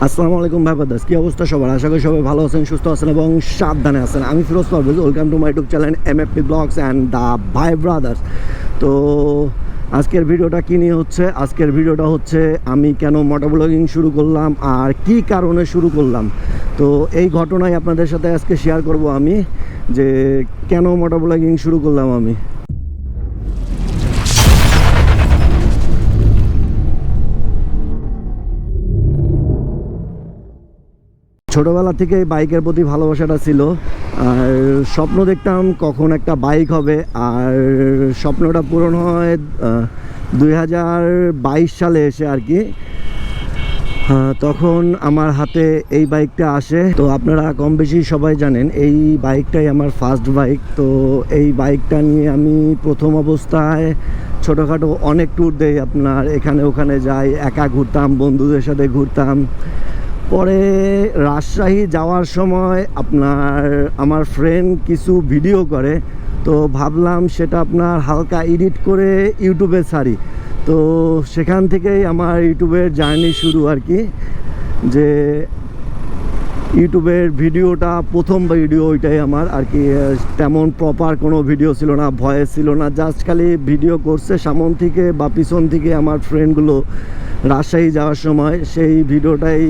আসসালামু আলাইকুম ভাই বাদাস, কি অবস্থা সবার? আশা করি সবাই ভালো আছেন, সুস্থ আছেন এবং সাবধানে আছেন। আমি Firoz Parvez, welcome to my YouTube channel MFP vlogs and the Bhai brothers. তো আজকের ভিডিওটা কী নিয়ে হচ্ছে? আজকের ভিডিওটা হচ্ছে আমি কেন মোটো ব্লগিং শুরু করলাম আর কি কারণে শুরু করলাম। তো এই ঘটনাই আপনাদের সাথে আজকে শেয়ার করব আমি, যে কেন মোটো ব্লগিং শুরু করলাম আমি। ছোটোবেলা থেকে বাইকের প্রতি ভালোবাসাটা ছিল, আর স্বপ্ন দেখতাম কখন একটা বাইক হবে, আর স্বপ্নটা পূরণ হয় 2022 সালে এসে আর কি। তখন আমার হাতে এই বাইকটা আসে। তো আপনারা কম বেশি সবাই জানেন এই বাইকটাই আমার ফার্স্ট বাইক। তো এই বাইকটা নিয়ে আমি প্রথম অবস্থায় ছোটোখাটো অনেক ট্যুর দেই, আপনার এখানে ওখানে যাই, একা ঘুরতাম, বন্ধুদের সাথে ঘুরতাম। পরে রাজশাহী যাওয়ার সময় আমার ফ্রেন্ড কিছু ভিডিও করে, তো ভাবলাম সেটা আপনার হালকা এডিট করে ইউটিউবে ছাড়ি। তো সেখান থেকেই আমার ইউটিউবের জার্নি শুরু আর কি, যে ইউটিউবের ভিডিওটা প্রথম ভিডিও ওইটাই আমার আর কি। তেমন প্রপার কোনো ভিডিও ছিল না, ভয়েস ছিল না, জাস্ট খালি ভিডিও করছে সামন থেকে বা পিছন থেকে আমার ফ্রেন্ডগুলো রাজশাহী যাওয়ার সময়। সেই ভিডিওটাই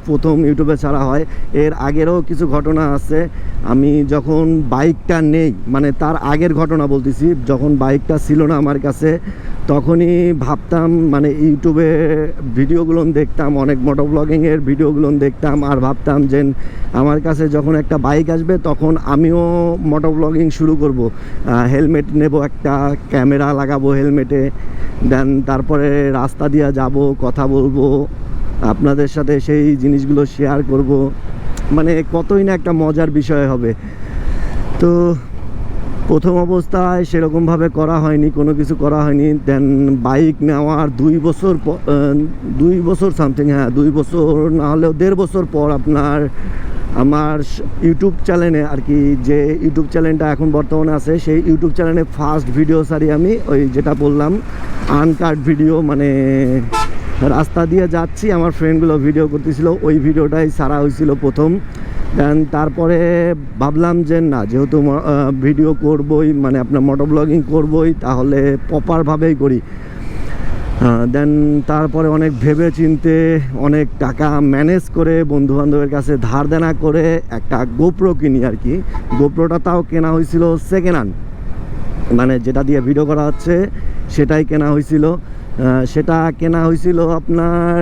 প্রথম ইউটিউবে ছাড়া হয়। এর আগেরও কিছু ঘটনা আছে। আমি যখন বাইকটা নেই, মানে তার আগের ঘটনা বলতেছি, যখন বাইকটা ছিল না আমার কাছে, তখনই ভাবতাম, মানে ইউটিউবে ভিডিওগুলো দেখতাম, অনেক মোটো ব্লগিংয়ের ভিডিওগুলো দেখতাম, আর ভাবতাম যে আমার কাছে যখন একটা বাইক আসবে তখন আমিও মোটো ব্লগিং শুরু করব। হেলমেট নেব, একটা ক্যামেরা লাগাবো হেলমেটে, দেন তারপরে রাস্তা দিয়ে যাব, কথা বলবো, আপনাদের সাথে সেই জিনিসগুলো শেয়ার করব, মানে কতই না একটা মজার বিষয় হবে। তো প্রথম অবস্থায় সেরকমভাবে করা হয়নি, কোনো কিছু করা হয়নি। দেন বাইক নেওয়ার 2 বছর সামথিং, 2 বছর না হলেও 1.5 বছর পর আমার ইউটিউব চ্যানেলে আর কি, যে ইউটিউব চ্যানেলটা এখন বর্তমানে আছে, সেই ইউটিউব চ্যানেলে ফার্স্ট ভিডিও ছাড়ি আমি, ওই যেটা বললাম আনকাট ভিডিও, মানে রাস্তা দিয়ে যাচ্ছি, আমার ফ্রেন্ডগুলো ভিডিও করতেছিল, ওই ভিডিওটাই ছাড়া হয়েছিল প্রথম। দেন তারপরে ভাবলাম যে না, যেহেতু ভিডিও করবই, মানে আপনার মোটো ব্লগিং করবই, তাহলে প্রপারভাবেই করি। দেন তারপরে অনেক ভেবে চিনতে, অনেক টাকা ম্যানেজ করে, বন্ধুবান্ধবের কাছে ধার দেনা করে একটা গোপ্রো কিনি আর কি। গোপ্রোটা তাও কেনা হয়েছিল সেকেন্ড হ্যান্ড, মানে যেটা দিয়ে ভিডিও করা হচ্ছে সেটাই কেনা হয়েছিল। সেটা কেনা হয়েছিল আপনার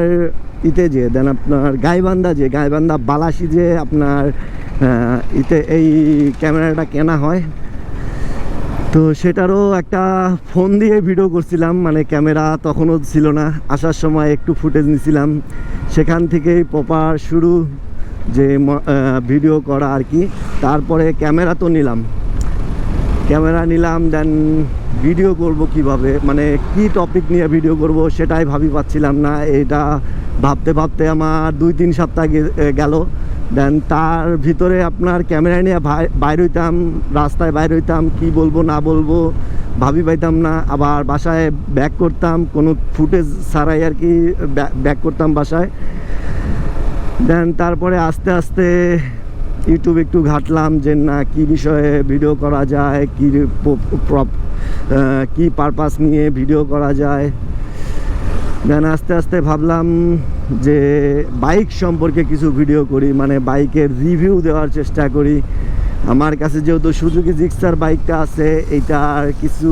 দেন আপনার গাইবান্ধা বালাসি, যে আপনার এই ক্যামেরাটা কেনা হয়। তো সেটারও একটা ফোন দিয়ে ভিডিও করছিলাম, মানে ক্যামেরা তখনও ছিল না, আসার সময় একটু ফুটেজ নিছিলাম। সেখান থেকেই প্রপার শুরু, যে ভিডিও করা আর কি। তারপরে ক্যামেরা নিলাম, দেন ভিডিও করব কিভাবে, মানে কি টপিক নিয়ে ভিডিও করব সেটাই পাচ্ছিলাম না। এটা ভাবতে ভাবতে আমার 2-3 সপ্তাহ গেল। দেন তার ভিতরে আপনার ক্যামেরা নিয়ে রাস্তায় বাইর হইতাম, কি বলবো না বলবো পাইতাম না। আবার বাসায় ব্যাক করতাম, কোনো ফুটেজ ছাড়াই আর কি ব্যাক করতাম বাসায়। দেন তারপরে আস্তে আস্তে ইউটিউব একটু ঘাটলাম, যে না কি বিষয়ে ভিডিও করা যায়, কি পারপাস নিয়ে ভিডিও করা যায়। দেন আস্তে আস্তে ভাবলাম যে বাইক সম্পর্কে কিছু ভিডিও করি, মানে বাইকের রিভিউ দেওয়ার চেষ্টা করি। আমার কাছে যেহেতু সুজুকি জিক্সার বাইকটা আছে, এইটার কিছু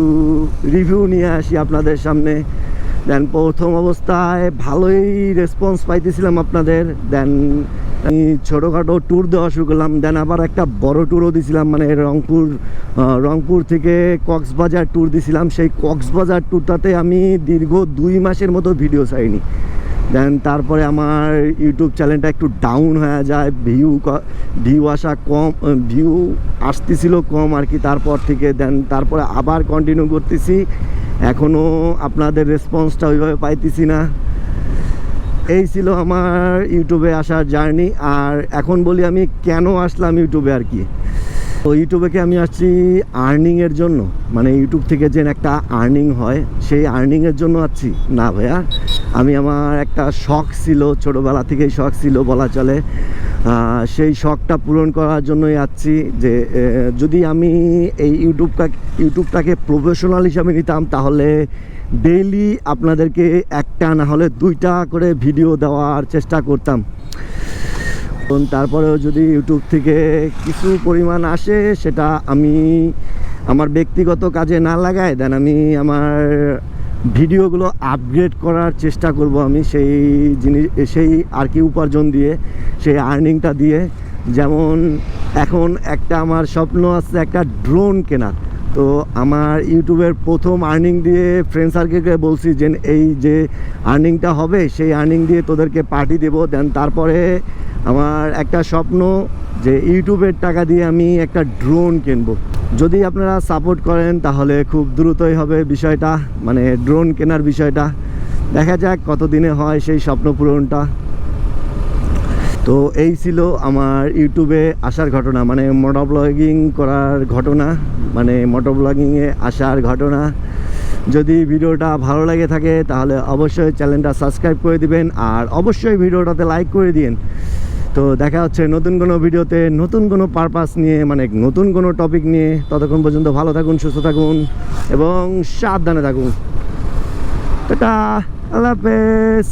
রিভিউ নিয়ে আসি আপনাদের সামনে। দেন প্রথম অবস্থায় ভালোই রেসপন্স পাইতেছিলাম আপনাদের। দেন আমি ছোটোখাটো ট্যুর দেওয়া শুরু করলাম। দেন আবার একটা বড় ট্যুরও দিয়েছিলাম, মানে রংপুর থেকে কক্সবাজার ট্যুর দিয়েছিলাম। সেই কক্সবাজার ট্যুরটাতে আমি দীর্ঘ 2 মাসের মতো ভিডিও ছাড়িনি। দেন তারপরে আমার ইউটিউব চ্যানেলটা একটু ডাউন হয়ে যায়, ভিউ আসতেছিল কম আর কি। তারপর থেকে তারপরে আবার কন্টিনিউ করতেছি, এখনও আপনাদের রেসপন্সটা ওইভাবে পাইতেছি না। এই ছিল আমার ইউটিউবে আসার জার্নি। আর এখন বলি আমি কেন আসলাম ইউটিউবে আর কি। তো ইউটিউবে আমি আসছি আর্নিংয়ের জন্য, মানে ইউটিউব থেকে যে একটা আর্নিং হয় সেই আর্নিংয়ের জন্য আসছি না ভাইয়া। আমি আমার একটা শখ ছিল, ছোটোবেলা থেকেই শখ ছিল বলা চলে, সেই শখটা পূরণ করার জন্যই আসছি। যে যদি আমি এই ইউটিউবটাকে প্রফেশনাল হিসাবে নিতাম তাহলে ডেইলি আপনাদেরকে একটা না হলে 2টা করে ভিডিও দেওয়ার চেষ্টা করতাম। তারপরেও যদি ইউটিউব থেকে কিছু পরিমাণ আসে সেটা আমি আমার ব্যক্তিগত কাজে না লাগাই, দেন আমি আমার ভিডিওগুলো আপগ্রেড করার চেষ্টা করব আমি সেই জিনিস, সেই আর কি উপার্জন দিয়ে, সেই আর্নিংটা দিয়ে। যেমন এখন একটা আমার স্বপ্ন আছে একটা ড্রোন কেনার। তো আমার ইউটিউবের প্রথম আর্নিং দিয়ে ফ্রেন্ড সার্কেলকে বলছি যে এই যে আর্নিংটা হবে সেই আর্নিং দিয়ে তোদেরকে পার্টি দেবো। দেন তারপরে আমার একটা স্বপ্ন যে ইউটিউবের টাকা দিয়ে আমি একটা ড্রোন কিনবো। যদি আপনারা সাপোর্ট করেন তাহলে খুব দ্রুতই হবে বিষয়টা, মানে ড্রোন কেনার বিষয়টা। দেখা যাক কতদিনে হয় সেই স্বপ্ন পূরণটা। তো এই ছিল আমার ইউটিউবে আসার ঘটনা, মানে মোটর ব্লগিং করার ঘটনা, মানে মোটর ব্লগিংয়ে আসার ঘটনা। যদি ভিডিওটা ভালো লাগে থাকে তাহলে অবশ্যই চ্যানেলটা সাবস্ক্রাইব করে দিবেন, আর অবশ্যই ভিডিওটাতে লাইক করে দিন। তো দেখা হচ্ছে নতুন কোনো ভিডিওতে, নতুন কোনো পারপাস নিয়ে, মানে নতুন কোনো টপিক নিয়ে। ততক্ষণ পর্যন্ত ভালো থাকুন, সুস্থ থাকুন এবং সাবধানে থাকুন। টাটা, আল্লাহ হাফেজ।